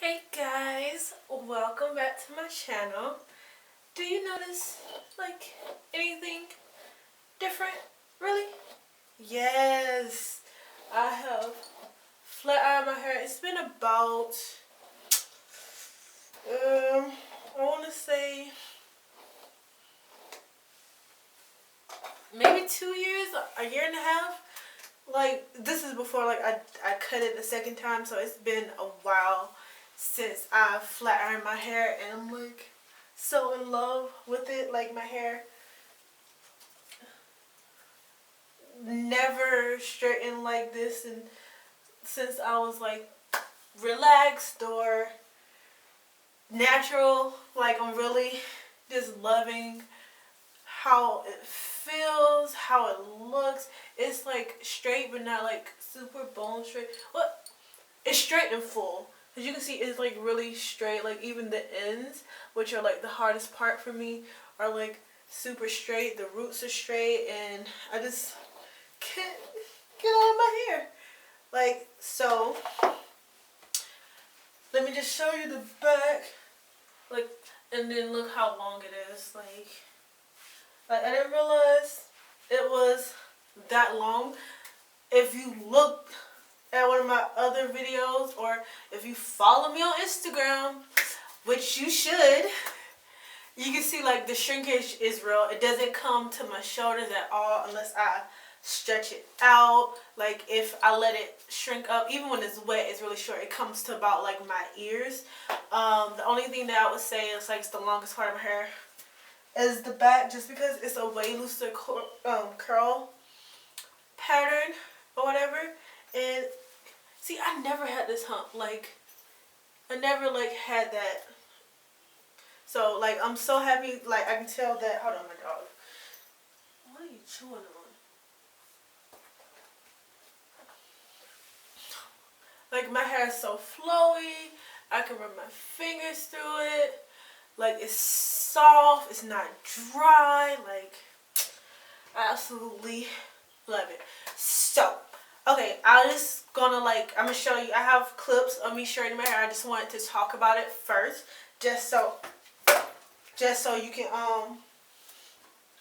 Hey guys, welcome back to my channel. Do you notice like anything different? Really? Yes, I have flat ironed my hair. It's been about I want to say maybe 2 years, a year and a half. Like this is before I cut it the second time, so it's been a while since I flat ironed my hair, and I'm like so in love with it. Like my hair never straightened like this, and since I was like relaxed or natural, like I'm really just loving how it feels, how it looks. It's like straight but not like super bone straight. Well, it's straight and full. As you can see, it's like really straight. Like even the ends, which are like the hardest part for me, are like super straight. The roots are straight, and I just can't get out of my hair. Like so. Let me just show you the back. Like, and then look how long it is. Like I didn't realize it was that long. If you look at one of my other videos, or if you follow me on Instagram, which you should, you can see like the shrinkage is real. It doesn't come to my shoulders at all unless I stretch it out. Like if I let it shrink up, even when it's wet, it's really short. It comes to about like my ears. The only thing that I would say is like it's the longest part of my hair is the back, just because it's a way looser curl pattern or whatever. And see, I never had this hump. Like I never like had that. So like I'm so happy. Like I can tell that. Hold on, my dog. What are you chewing on? Like my hair is so flowy. I can run my fingers through it. Like it's soft. It's not dry. Like I absolutely love it. So, okay, I'm just gonna I'm gonna show you. I have clips of me straightening my hair. I just wanted to talk about it first, just so you can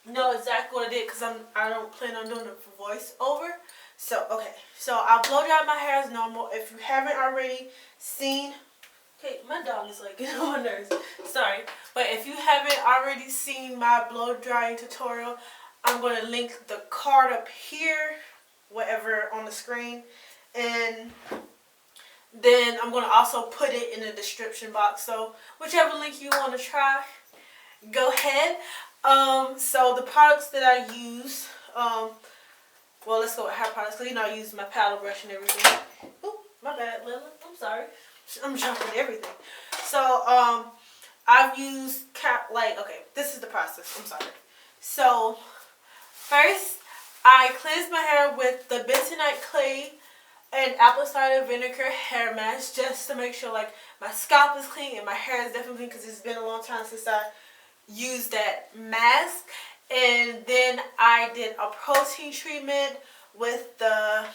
know exactly what I did, because I don't plan on doing it for voiceover. So okay, so I'll blow dry my hair as normal. If you haven't already seen, okay, my dog is like getting on my nerves. Sorry, but if you haven't already seen my blow drying tutorial, I'm gonna link the card up here, whatever on the screen, and then I'm gonna also put it in the description box. So whichever link you want to try, go ahead. So the products that I use, well, let's go with hair products, because I use my paddle brush and everything. Oop, my bad, Lila. I'm sorry. I'm jumping everything. So, I've used okay, this is the process. I'm sorry. So, first, I cleanse my hair with the bentonite clay and apple cider vinegar hair mask, just to make sure like my scalp is clean and my hair is definitely clean, because it's been a long time since I used that mask. And then I did a protein treatment with the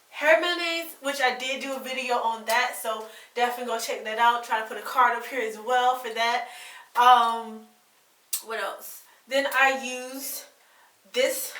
hair mayonnaise, which I did do a video on that, so definitely go check that out. Try to put a card up here as well for that. What else? Then I used this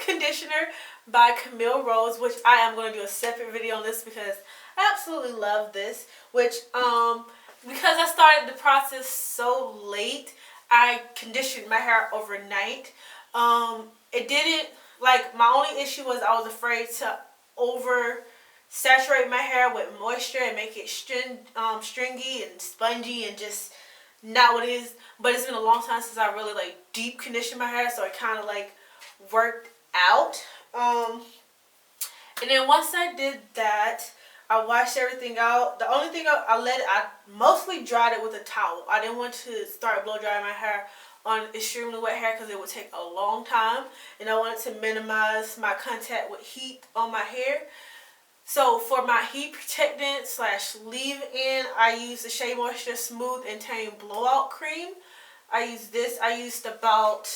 conditioner by Camille Rose, which I am going to do a separate video on this, because I absolutely love this. Which because I started the process so late, I conditioned my hair overnight. It didn't, like, my only issue was I was afraid to over saturate my hair with moisture and make it stringy and spongy and just not what it is. But it's been a long time since I really like deep conditioned my hair, so it kind of like worked out. And then once I did that, I washed everything out. The only thing I mostly dried it with a towel. I didn't want to start blow drying my hair on extremely wet hair, because it would take a long time, and I wanted to minimize my contact with heat on my hair. So for my heat protectant / leave-in, I use the Shea Moisture Smooth and Tame Blowout Cream. I use this. I used about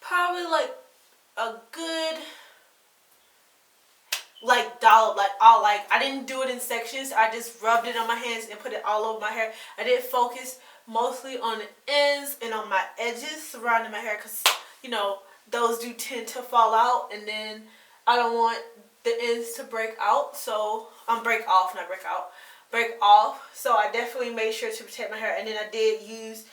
probably like a good like dollop, like all, like I didn't do it in sections. I just rubbed it on my hands and put it all over my hair. I did focus mostly on the ends and on my edges surrounding my hair, because you know those do tend to fall out, and then I don't want the ends to break out. So break off, not break out, break off. So I definitely made sure to protect my hair. And then I did use,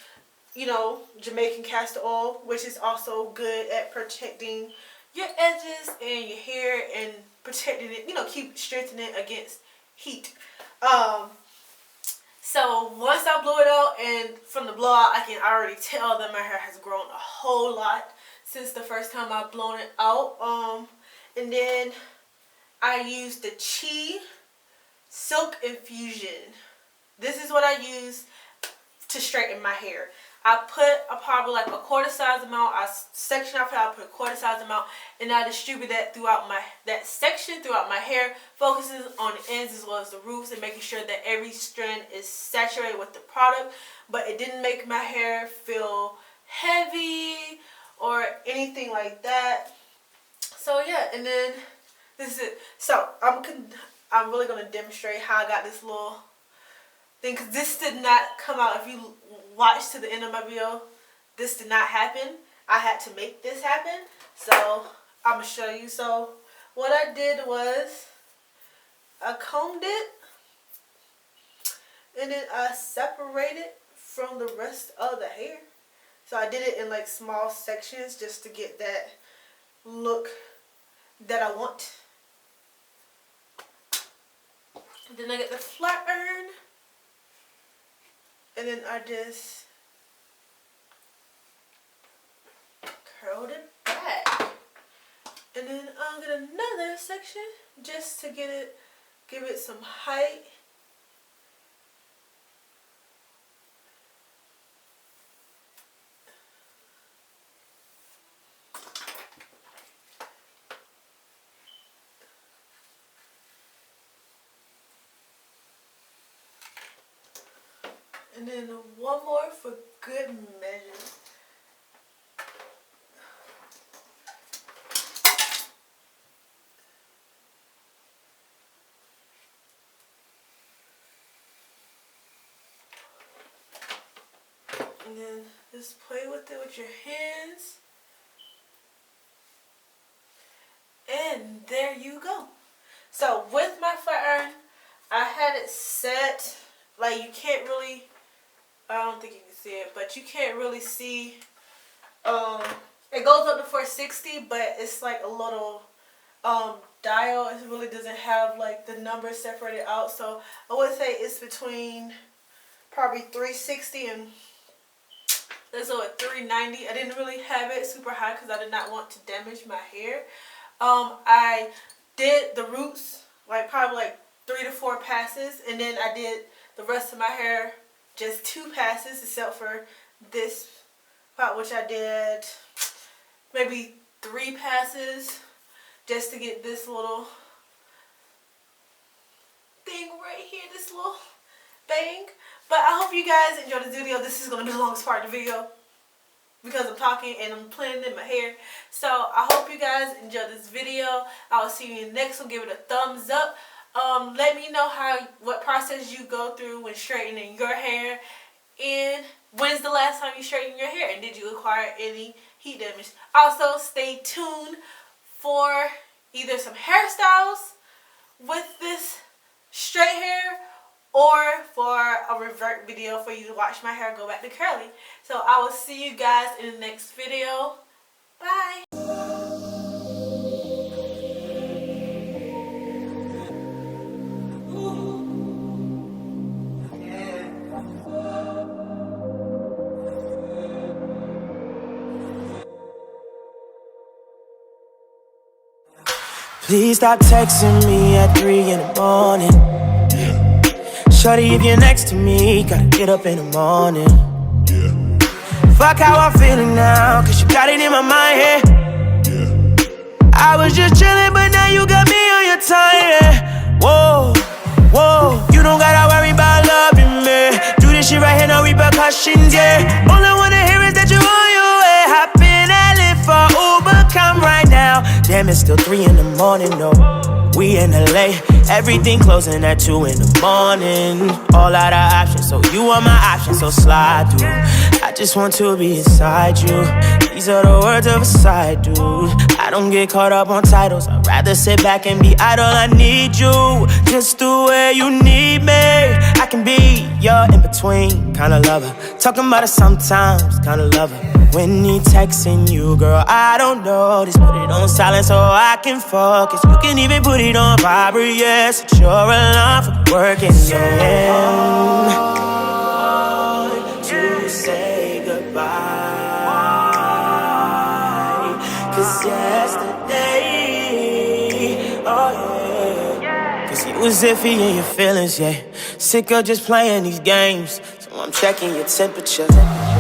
you know, Jamaican castor oil, which is also good at protecting your edges and your hair and protecting it, you know, keep strengthening it against heat. So once I blow it out, and from the blowout I can already tell that my hair has grown a whole lot since the first time I've blown it out. And then I used the Chi Silk Infusion. This is what I use to straighten my hair. I put probably like a quarter size amount. I section off it. I put a quarter size amount, and I distribute that throughout that section throughout my hair. Focuses on the ends as well as the roots, and making sure that every strand is saturated with the product. But it didn't make my hair feel heavy or anything like that. So yeah, and then this is it. So I'm really gonna demonstrate how I got this little thing, because this did not come out. If you watch to the end of my video, this did not happen. I had to make this happen. So I'm gonna show you. So what I did was I combed it, and then I separated from the rest of the hair. So I did it in like small sections just to get that look that I want. Then I get the flat iron, and then I just curled it back. And then I'll get another section just to give it some height. And then one more for good measure. And then just play with it with your hands. And there you go. So with my flat iron, I had it set, like you can't really, I don't think you can see it, but you can't really see, it goes up to 460, but it's like a little dial. It really doesn't have like the numbers separated out. So I would say it's between probably 360 and let's go at 390. I didn't really have it super high because I did not want to damage my hair. I did the roots like probably like 3 to 4 passes, and then I did the rest of my hair just 2 passes, except for this part, which I did maybe 3 passes just to get this little thing right here, this little bang. But I hope you guys enjoyed this video. This is going to be the longest part of the video because I'm talking and I'm playing in my hair. So I hope you guys enjoyed this video. I will see you in the next one. Give it a thumbs up. Let me know what process you go through when straightening your hair, and when's the last time you straightened your hair, and did you acquire any heat damage. Also, stay tuned for either some hairstyles with this straight hair, or for a revert video for you to watch my hair go back to curly. So I will see you guys in the next video. Bye. Please stop texting me at 3 in the morning. Shorty, if you're next to me, gotta get up in the morning. Fuck how I'm feeling now, cause you got it in my mind, yeah. I was just chilling, but now you got me on your time, yeah. Whoa, whoa, you don't gotta worry about loving me. Do this shit right here, no repercussions, yeah. All I wanna hear is that you're on your way. Hop in that lift for Uber, come right now. Damn, it's still 3 in the morning, though. We in LA, everything closing at 2 in the morning. All out of options, so you are my option, so slide through. I just want to be inside you. These are the words of a side dude. I don't get caught up on titles, I'd rather sit back and be idle. I need you, just the way you need me. I can be your in-between kind of lover. Talking about it sometimes, kind of lover. When he texting you, girl, I don't notice. Put it on silent so I can focus. You can even put it on vibrate, yes. It's your alarm for working. So hard to say goodbye, 'cause yesterday, oh yeah, 'cause you was iffy in your feelings, yeah. Sick of just playing these games, so I'm checking your temperature.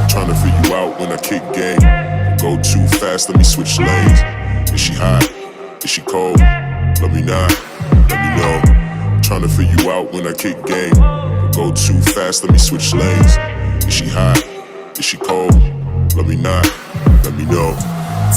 Tryna figure you out when I kick game. Go too fast, let me switch lanes. Is she hot? Is she cold? Let me not, let me know. Tryna figure you out when I kick game. Go too fast, let me switch lanes. Is she hot? Is she cold? Let me not, let me know.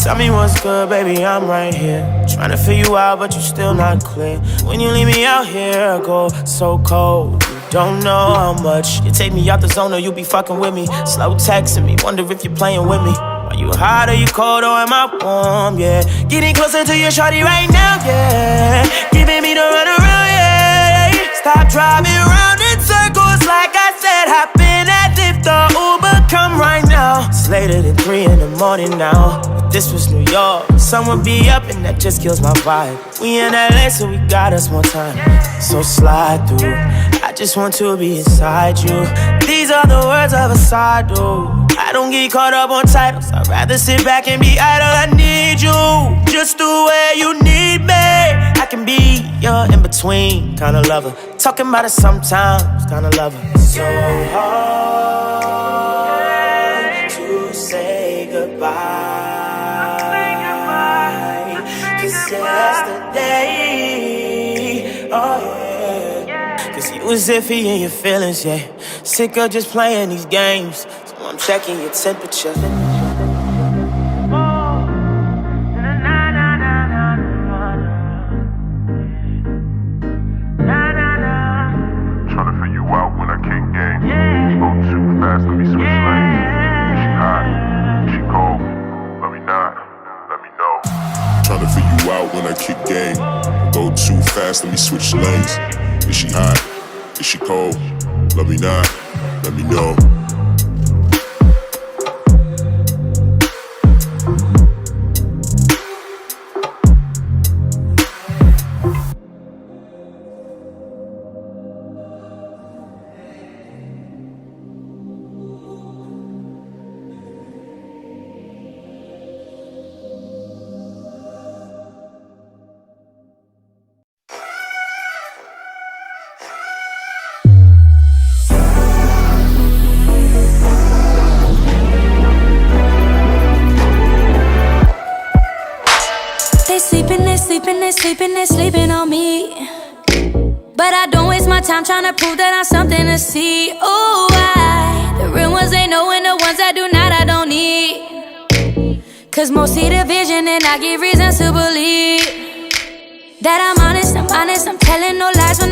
Tell me what's good, baby, I'm right here. Tryna figure you out, but you still not clear. When you leave me out here, I go so cold. You don't know how much you take me out the zone, or you be fucking with me. Slow texting me, wonder if you're playing with me. Are you hot, are you cold, or am I warm, yeah? Getting closer to your shawty right now, yeah. Giving me the runaround, yeah. Stop driving around in circles like I said. Hop in as if the Uber come right now. It's later than 3 in the morning now. This was New York, sun would be up and that just kills my vibe. We in LA, so we got us more time. So slide through, I just want to be inside you. These are the words of a side dude. I don't get caught up on titles, I'd rather sit back and be idle. I need you, just the way you need me. I can be your in-between kind of lover. Talking about it sometimes, kind of lover. So hard to say goodbye, 'cause yesterday, oh yeah, 'cause you was iffy in your feelings, yeah. Sick of just playing these games, so I'm checking your temperature. Tryna figure you out when I kick game. Go too fast, let me switch lanes. Is she hot? Is she cold? Let me not, let me know. Tryna figure you out when I kick game. Go too fast, let me switch lanes. Is she hot? Is she cold? Let me not, let me know. They sleeping on me. But I don't waste my time trying to prove that I'm something to see. Ooh, the real ones ain't knowing, the ones that do not, I don't need. 'Cause most see the vision and I give reasons to believe that I'm honest, I'm telling no lies when